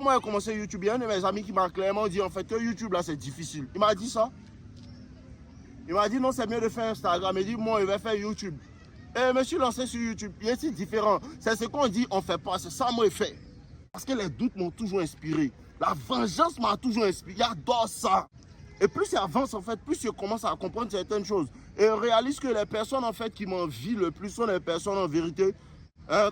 moi j'ai commencé YouTube, il y a un de mes amis qui m'a clairement dit en fait que YouTube là c'est difficile. Il m'a dit ça. Il m'a dit non, c'est mieux de faire Instagram. Il dit moi je vais faire YouTube. Et je me suis lancé sur YouTube. Il est si différent. C'est ce qu'on dit, on ne fait pas. C'est ça moi je fais. Parce que les doutes m'ont toujours inspiré. La vengeance m'a toujours inspiré. J'adore ça. Et plus il avance en fait, plus je commence à comprendre certaines choses. Et je réalise que les personnes en fait qui m'envient le plus sont les personnes en vérité.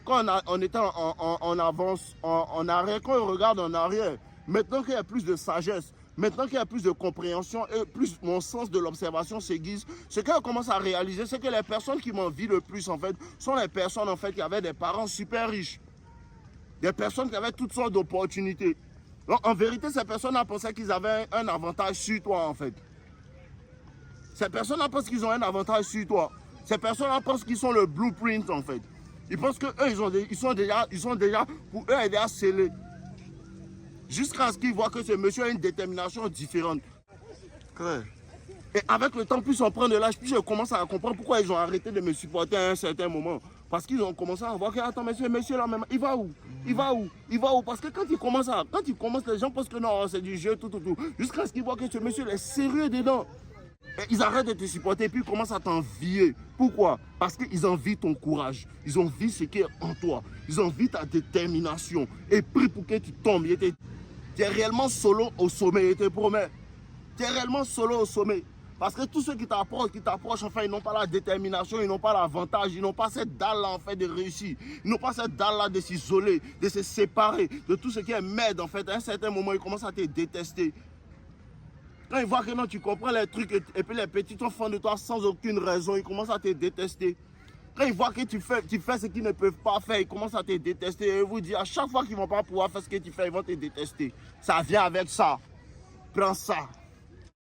Quand on était en avance, en arrière, quand on regarde en arrière, maintenant qu'il y a plus de sagesse, maintenant qu'il y a plus de compréhension et plus mon sens de l'observation s'aiguise, ce qu'on commence à réaliser, c'est que les personnes qui m'envient le plus en fait, sont les personnes en fait qui avaient des parents super riches. Des personnes qui avaient toutes sortes d'opportunités. Donc en vérité, ces personnes-là pensaient qu'ils avaient un avantage sur toi en fait. Ces personnes-là pensent qu'ils ont un avantage sur toi. Ces personnes-là pensent qu'ils sont le blueprint en fait. Ils pensent qu'eux, ils sont déjà, pour eux, elle est déjà scellée. Jusqu'à ce qu'ils voient que ce monsieur a une détermination différente. Et avec le temps, plus on prend de l'âge, plus je commence à comprendre pourquoi ils ont arrêté de me supporter à un certain moment. Parce qu'ils ont commencé à voir que, attends, monsieur là, même, il va où? Il va où? Il va où? Parce que quand il commence, les gens pensent que non, c'est du jeu, tout. Jusqu'à ce qu'ils voient que ce monsieur est sérieux dedans. Et ils arrêtent de te supporter et puis ils commencent à t'envier. Pourquoi? Parce qu'ils envient ton courage. Ils envient ce qui est en toi. Ils envient ta détermination. Et prient pour que tu tombes. Tu es réellement solo au sommet, je te promets. Tu es réellement solo au sommet. Parce que tous ceux qui t'approchent, enfin, ils n'ont pas la détermination, ils n'ont pas l'avantage, ils n'ont pas cette dalle-là, en fait, de réussir. Ils n'ont pas cette dalle-là de s'isoler, de se séparer de tout ce qui est merde, en fait. À un certain moment, ils commencent à te détester. Quand ils voient que non, tu comprends les trucs et puis les petits sont fond de toi sans aucune raison, ils commencent à te détester. Quand ils voient que tu fais ce qu'ils ne peuvent pas faire, ils commencent à te détester. Et ils vous disent à chaque fois qu'ils ne vont pas pouvoir faire ce que tu fais, ils vont te détester. Ça vient avec ça. Prends ça.